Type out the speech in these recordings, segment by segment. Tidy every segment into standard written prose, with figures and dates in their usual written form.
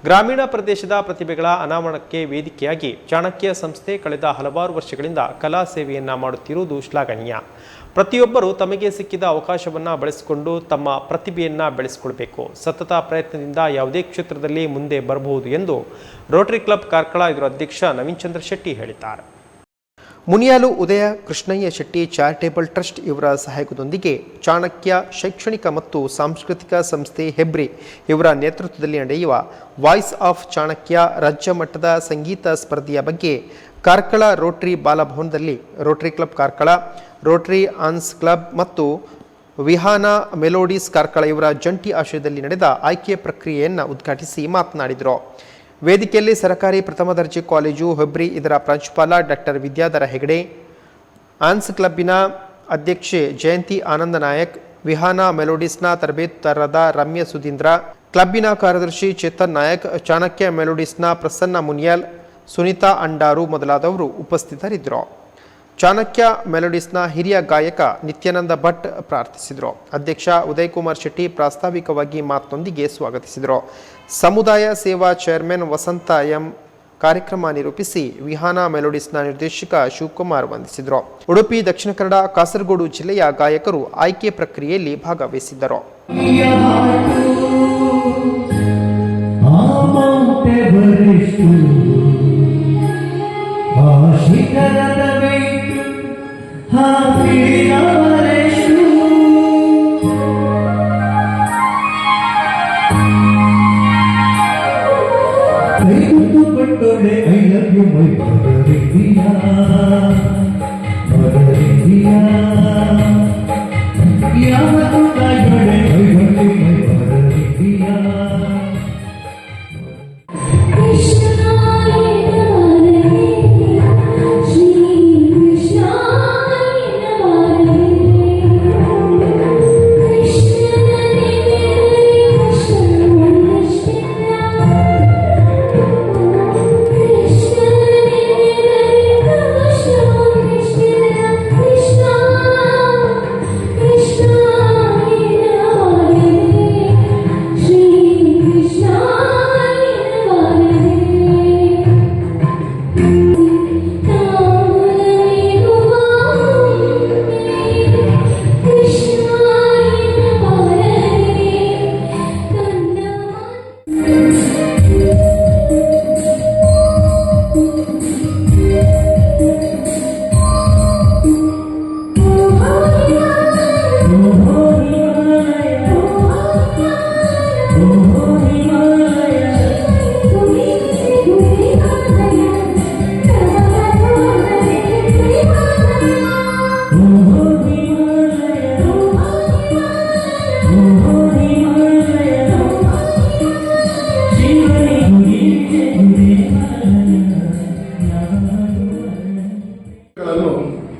ಗ್ರಾಮೀಣ ಪ್ರದೇಶದ ಪ್ರತಿಭೆಗಳ ಅನಾವರಣಕ್ಕೆ ವೇದಿಕೆಯಾಗಿ ಚಾಣಕ್ಯ ಸಂಸ್ಥೆ ಕಳೆದ ಹಲವಾರು ವರ್ಷಗಳಿಂದ ಕಲಾ ಸೇವೆಯನ್ನು ಮಾಡುತ್ತಿರುವುದು ಶ್ಲಾಘನೀಯ. ಪ್ರತಿಯೊಬ್ಬರು ತಮಗೆ ಸಿಕ್ಕಿದ ಅವಕಾಶವನ್ನು ಬಳಸಿಕೊಂಡು ತಮ್ಮ ಪ್ರತಿಭೆಯನ್ನು ಬೆಳೆಸಿಕೊಳ್ಳಬೇಕು. ಸತತ ಪ್ರಯತ್ನದಿಂದ ಯಾವುದೇ ಕ್ಷೇತ್ರದಲ್ಲಿ ಮುಂದೆ ಬರಬಹುದು ಎಂದು ರೋಟರಿ ಕ್ಲಬ್ ಕಾರ್ಕಳ ಇದರ ಅಧ್ಯಕ್ಷ ನವೀನ್ ಚಂದ್ರ ಶೆಟ್ಟಿ ಹೇಳಿದ್ದಾರೆ. ಮುನಿಯಾಲು ಉದಯ ಕೃಷ್ಣಯ್ಯ ಶೆಟ್ಟಿ ಚಾರಿಟೇಬಲ್ ಟ್ರಸ್ಟ್ ಇವರ ಸಹಯೋಗದೊಂದಿಗೆ ಚಾಣಕ್ಯ ಶೈಕ್ಷಣಿಕ ಮತ್ತು ಸಾಂಸ್ಕೃತಿಕ ಸಂಸ್ಥೆ ಹೆಬ್ರಿ ಇವರ ನೇತೃತ್ವದಲ್ಲಿ ನಡೆಯುವ ವಾಯ್ಸ್ ಆಫ್ ಚಾಣಕ್ಯ ರಾಜ್ಯ ಮಟ್ಟದ ಸಂಗೀತ ಸ್ಪರ್ಧೆಯ ಬಗ್ಗೆ ಕಾರ್ಕಳ ರೋಟರಿ ಬಾಲಭವನದಲ್ಲಿ rotary club Karkala, rotary anns club ಮತ್ತು ವಿಹಾನ ಮೆಲೋಡೀಸ್ ಕಾರ್ಕಳ ಇವರ ಜಂಟಿ ಆಶ್ರಯದಲ್ಲಿ ನಡೆದ ಆಯ್ಕೆ ಪ್ರಕ್ರಿಯೆಯನ್ನು ಉದ್ಘಾಟಿಸಿ ಮಾತನಾಡಿದರು. ವೇದಿಕೆಯಲ್ಲಿ ಸರ್ಕಾರಿ ಪ್ರಥಮ ದರ್ಜೆ ಕಾಲೇಜು ಹೆಬ್ರಿ ಇದರ ಪ್ರಾಂಶುಪಾಲ ಡಾಕ್ಟರ್ ವಿದ್ಯಾಧರ ಹೆಗಡೆ, ಆನ್ಸ್ ಕ್ಲಬ್ಬಿನ ಅಧ್ಯಕ್ಷೆ ಜಯಂತಿ ಆನಂದ ನಾಯಕ್, ವಿಹಾನ ಮೆಲೋಡೀಸ್ನ ತರಬೇತುದಾರರಾದ ರಮ್ಯ ಸುಧೀಂದ್ರ, ಕ್ಲಬ್ಬಿನ ಕಾರ್ಯದರ್ಶಿ ಚೇತನ್ ನಾಯಕ್, ಚಾಣಕ್ಯ ಮೆಲೋಡೀಸ್ನ ಪ್ರಸನ್ನ ಮುನಿಯಾಲ್, ಸುನೀತಾ ಅಂಡಾರು ಮೊದಲಾದವರು ಉಪಸ್ಥಿತರಿದ್ದರು. ಚಾಣಕ್ಯ ಮೆಲೋಡೀಸ್ನ ಹಿರಿಯ ಗಾಯಕ ನಿತ್ಯಾನಂದ ಭಟ್ ಪ್ರಾರ್ಥಿಸಿದರು. ಅಧ್ಯಕ್ಷ ಉದಯ್ ಕುಮಾರ್ ಶೆಟ್ಟಿ ಪ್ರಾಸ್ತಾವಿಕವಾಗಿ ಮಾತೊಂದಿಗೆ ಸ್ವಾಗತಿಸಿದರು. ಸಮುದಾಯ ಸೇವಾ ಚೇರ್ಮನ್ ವಸಂತ ಎಂ ಕಾರ್ಯಕ್ರಮ ನಿರೂಪಿಸಿ ವಿಹಾನ ಮೆಲೋಡೀಸ್ನ ನಿರ್ದೇಶಕ ಶಿವಕುಮಾರ್ ವಂದಿಸಿದರು. ಉಡುಪಿ, ದಕ್ಷಿಣ ಕನ್ನಡ, ಕಾಸರಗೋಡು ಜಿಲ್ಲೆಯ ಗಾಯಕರು ಆಯ್ಕೆ ಪ್ರಕ್ರಿಯೆಯಲ್ಲಿ ಭಾಗವಹಿಸಿದ್ದರು. I love you, my mother India, mother India. Yamatunda yode, I love you, my mother India.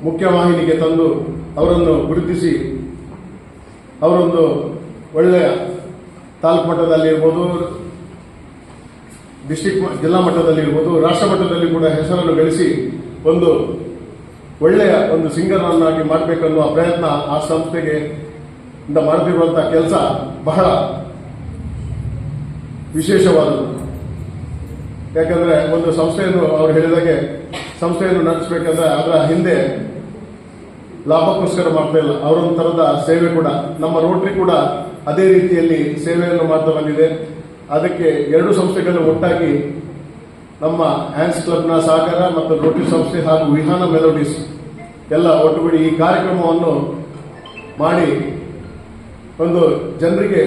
ಮುಖ್ಯವಾಹಿನಿಗೆ ತಂದು ಅವರನ್ನು ಗುರುತಿಸಿ ಅವರೊಂದು ಒಳ್ಳೆಯ ತಾಲೂಕು ಮಟ್ಟದಲ್ಲಿರ್ಬೋದು, ಜಿಲ್ಲಾ ಮಟ್ಟದಲ್ಲಿರ್ಬೋದು, ರಾಷ್ಟ್ರ ಮಟ್ಟದಲ್ಲಿ ಕೂಡ ಹೆಸರನ್ನು ಗಳಿಸಿ ಒಂದು ಒಳ್ಳೆಯ ಒಂದು ಸಿಂಗರ್ನನ್ನಾಗಿ ಮಾಡಬೇಕನ್ನುವ ಪ್ರಯತ್ನ ಆ ಸಂಸ್ಥೆಗೆ ಮಾಡುತ್ತಿರುವಂತಹ ಕೆಲಸ ಬಹಳ ವಿಶೇಷವಾದದ್ದು. ಯಾಕಂದ್ರೆ ಒಂದು ಸಂಸ್ಥೆಯನ್ನು ಅವರು ಹೇಳಿದಾಗೆ ಸಂಸ್ಥೆಯನ್ನು ನಡೆಸಬೇಕಂದ್ರೆ ಅದರ ಹಿಂದೆ ಲಾಭಕ್ಕೋಸ್ಕರ ಮಾಡ್ತಾ ಇಲ್ಲ, ಅವರೊಂದು ತರದ ಸೇವೆ ಕೂಡ. ನಮ್ಮ ರೋಟರಿ ಕೂಡ ಅದೇ ರೀತಿಯಲ್ಲಿ ಸೇವೆಯನ್ನು ಮಾಡ್ತಾ ಬಂದಿದೆ. ಅದಕ್ಕೆ ಎರಡು ಸಂಸ್ಥೆಗಳು ಒಟ್ಟಾಗಿ ನಮ್ಮ ಹ್ಯಾಂಡ್ಸ್ ಕ್ಲಬ್ನ ಸಹಕಾರ ಮತ್ತು ರೋಟರಿ ಸಂಸ್ಥೆ ಹಾಗೂ ವಿಹಾನ ಮೆಲೋಡೀಸ್ ಎಲ್ಲ ಒಟ್ಟುಗೂಡಿ ಈ ಕಾರ್ಯಕ್ರಮವನ್ನು ಮಾಡಿ ಒಂದು ಜನರಿಗೆ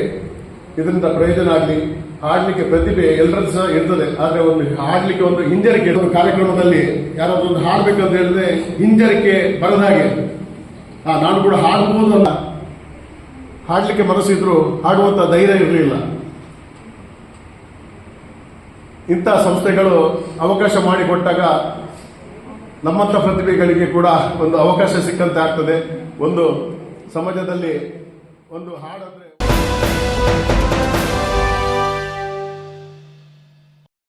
ಇದರಿಂದ ಪ್ರಯೋಜನ ಆಗಲಿ. ಹಾಡ್ಲಿಕ್ಕೆ ಪ್ರತಿಭೆ ಎಲ್ಲರದ್ದು ಸಹ ಇರ್ತದೆ, ಆದ್ರೆ ಒಂದು ಹಾಡ್ಲಿಕ್ಕೆ ಒಂದು ಹಿಂಜರಿಕೆ. ಒಂದು ಕಾರ್ಯಕ್ರಮದಲ್ಲಿ ಯಾರಾದ್ರೂ ಒಂದು ಹಾಡ್ಬೇಕಂತ ಹೇಳಿದ್ರೆ ಹಿಂಜರಿಕೆ ಬರದ ಹಾಗೆ ನಾನು ಕೂಡ ಹಾಡಬಹುದು ಅಲ್ಲ, ಹಾಡ್ಲಿಕ್ಕೆ ಮನಸ್ಸಿದ್ರು ಹಾಡುವಂತ ಧೈರ್ಯ ಇರಲಿಲ್ಲ. ಇಂಥ ಸಂಸ್ಥೆಗಳು ಅವಕಾಶ ಮಾಡಿಕೊಟ್ಟಾಗ ನಮ್ಮಂಥ ಪ್ರತಿಭೆಗಳಿಗೆ ಕೂಡ ಒಂದು ಅವಕಾಶ ಸಿಕ್ಕಂತೆ ಆಗ್ತದೆ. ಒಂದು ಸಮಾಜದಲ್ಲಿ ಒಂದು ಹಾಡಂದ್ರೆ